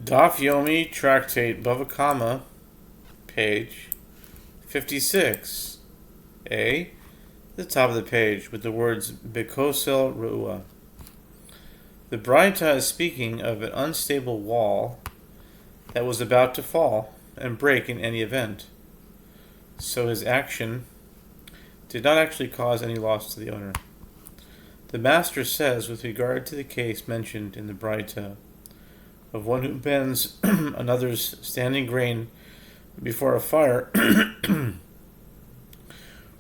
Daf Yomi Tractate Bava, page 56. A. The top of the page with the words Bekosel Ru'ah. The Braita is speaking of an unstable wall that was about to fall and break in any event. So his action did not actually cause any loss to the owner. The master says, with regard to the case mentioned in the Braita, of one who bends another's standing grain before a fire,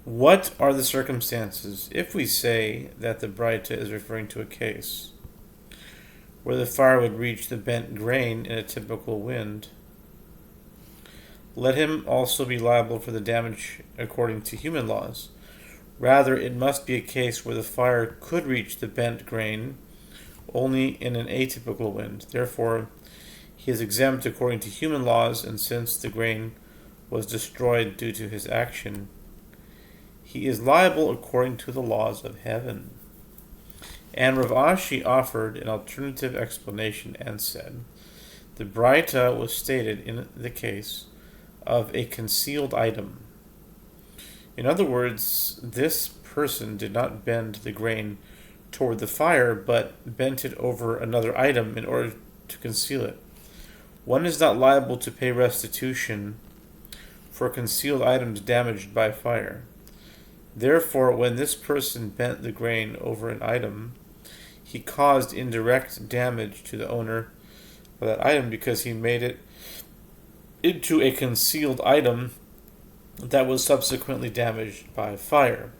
what are the circumstances if we say that the Braita is referring to a case where the fire would reach the bent grain in a typical wind? Let him also be liable for the damage according to human laws. Rather, it must be a case where the fire could reach the bent grain only in an atypical wind. Therefore, he is exempt according to human laws, and since the grain was destroyed due to his action, he is liable according to the laws of heaven. And Rav Ashi offered an alternative explanation and said, the Braita was stated in the case of a concealed item. In other words, this person did not bend the grain toward the fire, but bent it over another item in order to conceal it. One is not liable to pay restitution for concealed items damaged by fire. Therefore, when this person bent the grain over an item, he caused indirect damage to the owner of that item because he made it into a concealed item that was subsequently damaged by fire,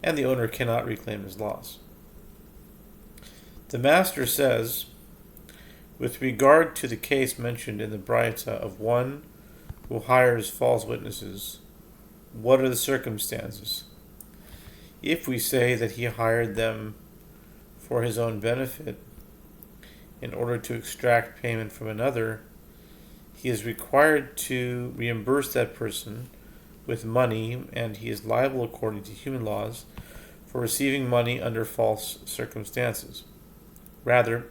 and the owner cannot reclaim his loss. The master says, with regard to the case mentioned in the Braita of one who hires false witnesses, what are the circumstances? If we say that he hired them for his own benefit in order to extract payment from another, he is required to reimburse that person with money, and he is liable according to human laws for receiving money under false circumstances. Rather,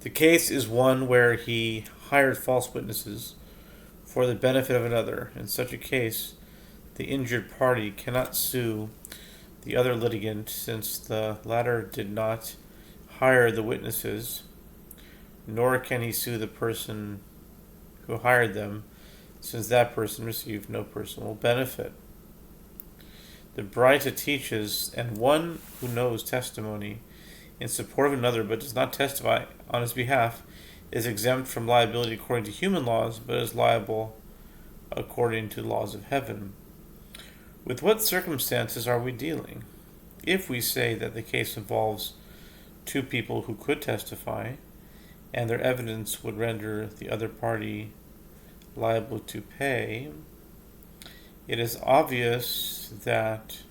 the case is one where he hired false witnesses for the benefit of another. In such a case, the injured party cannot sue the other litigant, since the latter did not hire the witnesses, nor can he sue the person who hired them, since that person received no personal benefit. The Braita teaches, and one who knows testimony in support of another but does not testify on his behalf is exempt from liability according to human laws, but is liable according to the laws of heaven. With what circumstances are we dealing? If we say that the case involves two people who could testify, and their evidence would render the other party liable to pay, it is obvious that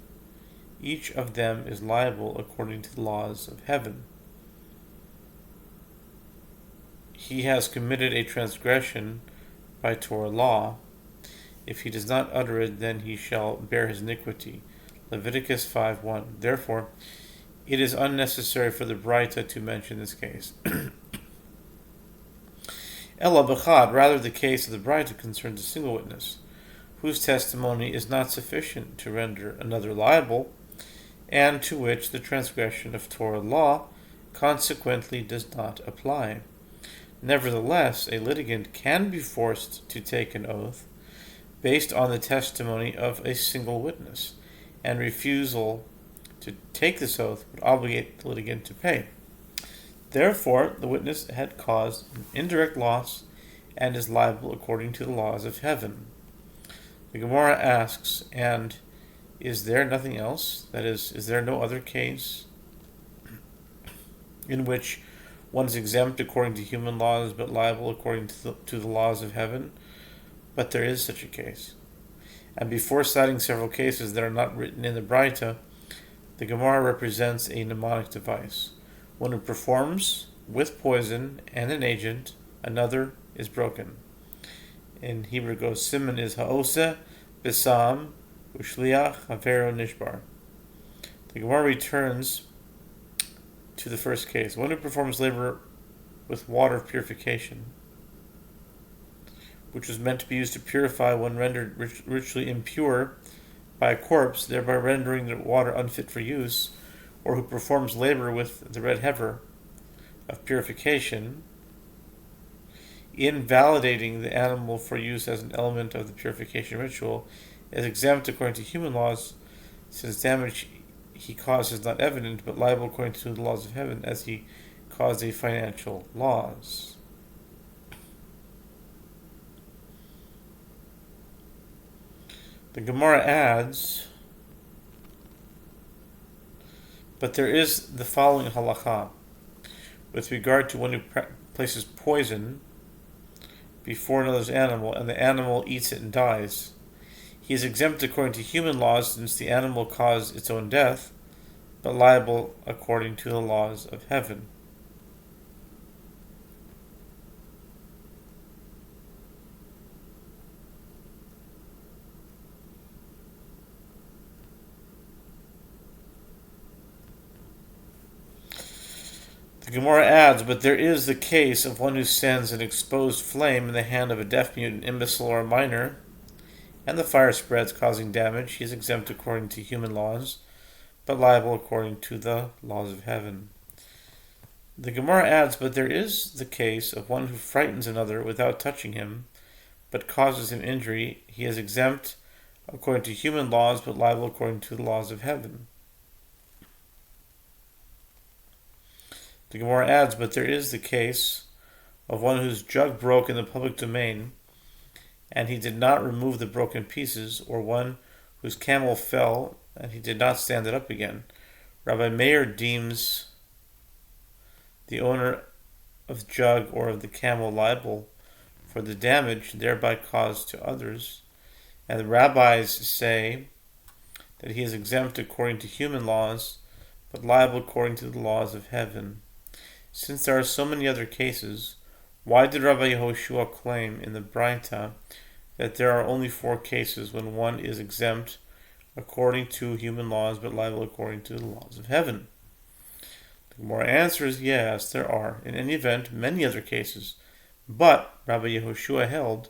each of them is liable according to the laws of heaven. He has committed a transgression by Torah law. If he does not utter it, then he shall bear his iniquity. Leviticus 5:1. Therefore, it is unnecessary for the Braita to mention this case. Ella b'chad, rather the case of the Braita concerns a single witness, whose testimony is not sufficient to render another liable, and to which the transgression of Torah law consequently does not apply. Nevertheless, a litigant can be forced to take an oath based on the testimony of a single witness, and refusal to take this oath would obligate the litigant to pay. Therefore, the witness had caused an indirect loss and is liable according to the laws of heaven. The Gemara asks, and is there nothing else? That is there no other case in which one is exempt according to human laws but liable according to the laws of heaven? But there is such a case. And before citing several cases that are not written in the Braita, the Gemara represents a mnemonic device. One who performs with poison and an agent, another is broken. In Hebrew it goes, Simon is ha'oseh, bisam, ushliach, havero nishbar. The Gemara returns to the first case. One who performs labor with water of purification, which was meant to be used to purify one rendered ritually impure by a corpse, thereby rendering the water unfit for use, or who performs labor with the red heifer of purification, invalidating the animal for use as an element of the purification ritual, is exempt according to human laws, since damage he caused is not evident, but liable according to the laws of heaven, as he caused a financial loss. The Gemara adds, but there is the following halakha with regard to one who places poison before another's animal, and the animal eats it and dies. He is exempt according to human laws, since the animal caused its own death, but liable according to the laws of heaven. The Gemara adds, but there is the case of one who sends an exposed flame in the hand of a deaf-mute, an imbecile, or a minor, and the fire spreads, causing damage. He is exempt according to human laws, but liable according to the laws of heaven. The Gemara adds, but there is the case of one who frightens another without touching him, but causes him injury. He is exempt according to human laws, but liable according to the laws of heaven. The Gemara adds, but there is the case of one whose jug broke in the public domain, and he did not remove the broken pieces, or one whose camel fell, and he did not stand it up again. Rabbi Meir deems the owner of the jug or of the camel liable for the damage thereby caused to others, and the rabbis say that he is exempt according to human laws, but liable according to the laws of heaven. Since there are so many other cases, why did Rabbi Yehoshua claim in the Braita that there are only 4 cases when one is exempt according to human laws but liable according to the laws of heaven? The Gemara answers, yes, there are, in any event, many other cases, but Rabbi Yehoshua held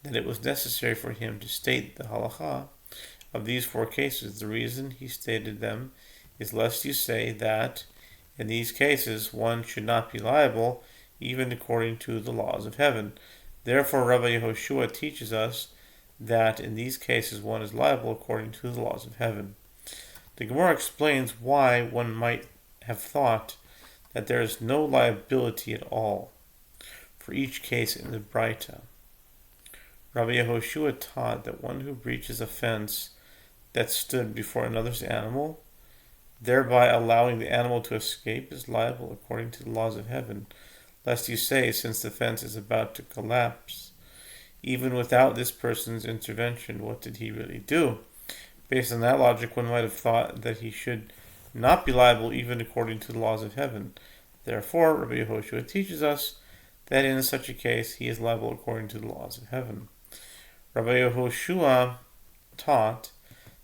that it was necessary for him to state the halakha of these 4 cases. The reason he stated them is lest you say that in these cases one should not be liable even according to the laws of heaven. Therefore, Rabbi Yehoshua teaches us that in these cases one is liable according to the laws of heaven. The Gemara explains why one might have thought that there is no liability at all for each case in the Braita. Rabbi Yehoshua taught that one who breaches a fence that stood before another's animal, thereby allowing the animal to escape, is liable according to the laws of heaven, lest you say, since the fence is about to collapse, even without this person's intervention, what did he really do? Based on that logic, one might have thought that he should not be liable even according to the laws of heaven. Therefore, Rabbi Yehoshua teaches us that in such a case he is liable according to the laws of heaven. Rabbi Yehoshua taught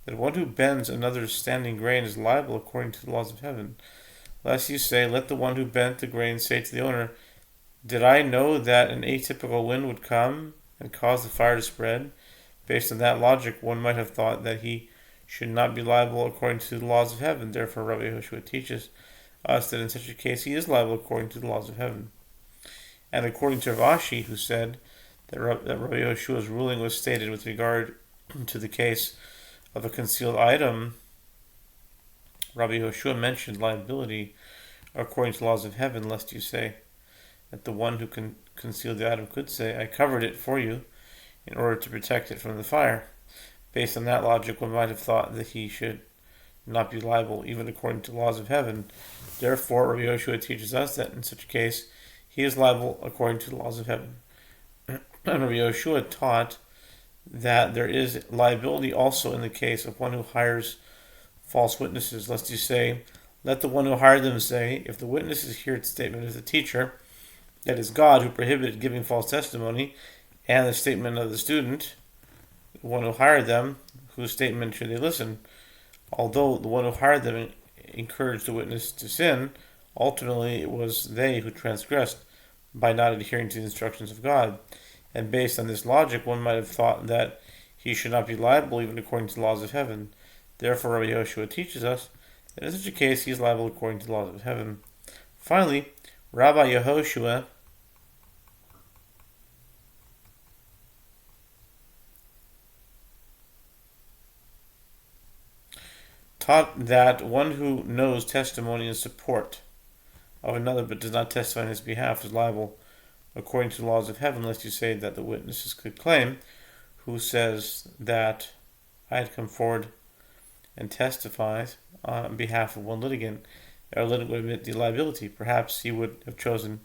that one who bends another's standing grain is liable according to the laws of heaven. Lest you say, let the one who bent the grain say to the owner, did I know that an atypical wind would come and cause the fire to spread? Based on that logic, one might have thought that he should not be liable according to the laws of heaven. Therefore, Rabbi Yehoshua teaches us that in such a case he is liable according to the laws of heaven. And according to Rav Ashi, who said that Rabbi Yehoshua's ruling was stated with regard to the case of a concealed item, Rabbi Yehoshua mentioned liability according to the laws of heaven, lest you say that the one who concealed the item could say, I covered it for you in order to protect it from the fire. Based on that logic, one might have thought that he should not be liable even according to the laws of heaven. Therefore, Rabbi Yehoshua teaches us that in such a case he is liable according to the laws of heaven. And Rabbi Yehoshua taught that there is liability also in the case of one who hires false witnesses, lest you say, let the one who hired them say, if the witnesses hear its statement as a teacher, that is God who prohibited giving false testimony, and the statement of the student, the one who hired them, whose statement should they listen? Although the one who hired them encouraged the witness to sin, ultimately it was they who transgressed. by not adhering to the instructions of God. And based on this logic, one might have thought that he should not be liable even according to the laws of heaven. Therefore, Rabbi Yehoshua teaches us that in such a case he is liable according to the laws of heaven. Finally, Rabbi Yehoshua taught that one who knows testimony in support of another but does not testify on his behalf is liable according to the laws of heaven, lest you say that the witnesses could claim, who says that I had come forward and testifies on behalf of one litigant, our litigant would admit the liability. Perhaps he would have chosen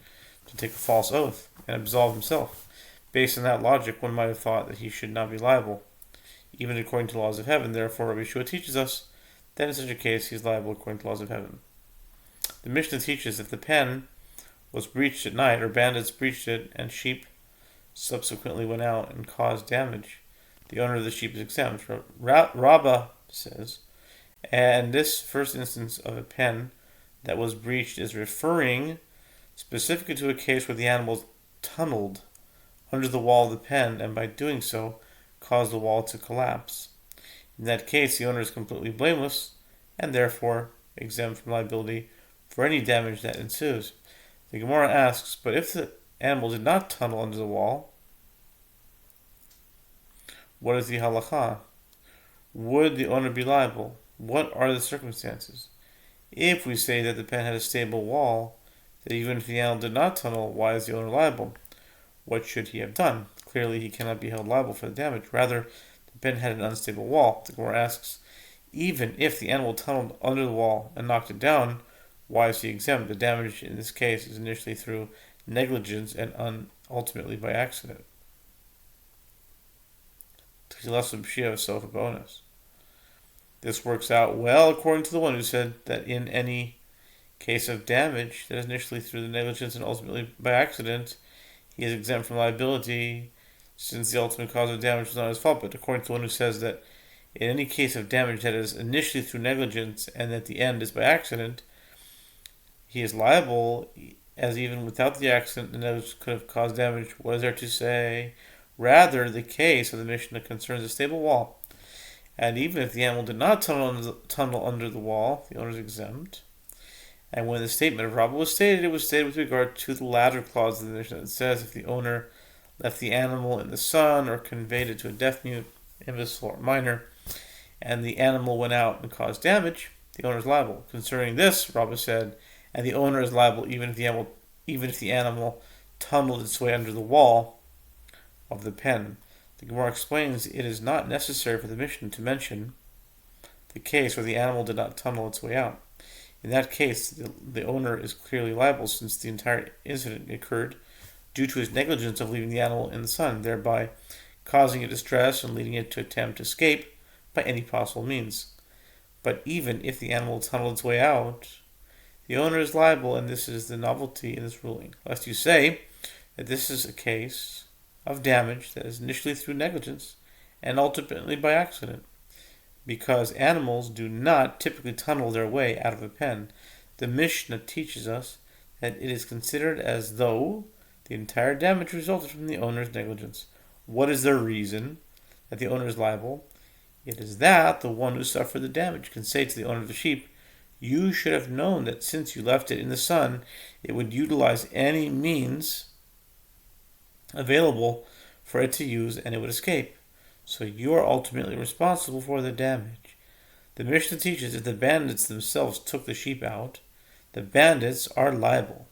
to take a false oath and absolve himself. Based on that logic, one might have thought that he should not be liable, even according to the laws of heaven. Therefore, Rabbi Yehoshua teaches us that in such a case he is liable according to the laws of heaven. The Mishnah teaches if the pen was breached at night, or bandits breached it, and sheep subsequently went out and caused damage, the owner of the sheep is exempt. Rabbah says, and this first instance of a pen that was breached is referring specifically to a case where the animals tunneled under the wall of the pen, and by doing so caused the wall to collapse. In that case, the owner is completely blameless, and therefore exempt from liability for any damage that ensues. The Gemara asks, but if the animal did not tunnel under the wall, what is the halakha? Would the owner be liable? What are the circumstances? If we say that the pen had a stable wall, that even if the animal did not tunnel, why is the owner liable? What should he have done? Clearly he cannot be held liable for the damage. Rather, the pen had an unstable wall. The Gemara asks, even if the animal tunneled under the wall and knocked it down, why is he exempt? The damage in this case is initially through negligence and ultimately by accident. This works out well according to the one who said that in any case of damage that is initially through the negligence and ultimately by accident, he is exempt from liability since the ultimate cause of damage was not his fault. But according to the one who says that in any case of damage that is initially through negligence and at the end is by accident, he is liable, as even without the accident the negligence could have caused damage. What is there to say? Rather, the case of the Mishnah concerns a stable wall, and even if the animal did not tunnel under the wall, the owner is exempt. And when the statement of Rabbah was stated, it was stated with regard to the latter clause of the Mishnah. It says, if the owner left the animal in the sun or conveyed it to a deaf-mute, imbecile, or minor, and the animal went out and caused damage, the owner is liable. Concerning this, Rabbah said, and the owner is liable even if the animal tunneled its way under the wall of the pen. The Gemara explains it is not necessary for the Mishnah to mention the case where the animal did not tunnel its way out. In that case, the owner is clearly liable since the entire incident occurred due to his negligence of leaving the animal in the sun, thereby causing it distress and leading it to attempt to escape by any possible means. But even if the animal tunneled its way out, the owner is liable, and this is the novelty in this ruling. Lest you say that this is a case of damage that is initially through negligence and ultimately by accident, because animals do not typically tunnel their way out of a pen. The Mishnah teaches us that it is considered as though the entire damage resulted from the owner's negligence. What is the reason that the owner is liable? It is that the one who suffered the damage can say to the owner of the sheep, you should have known that since you left it in the sun, it would utilize any means available for it to use and it would escape. So you are ultimately responsible for the damage. The Mishnah teaches if the bandits themselves took the sheep out, the bandits are liable.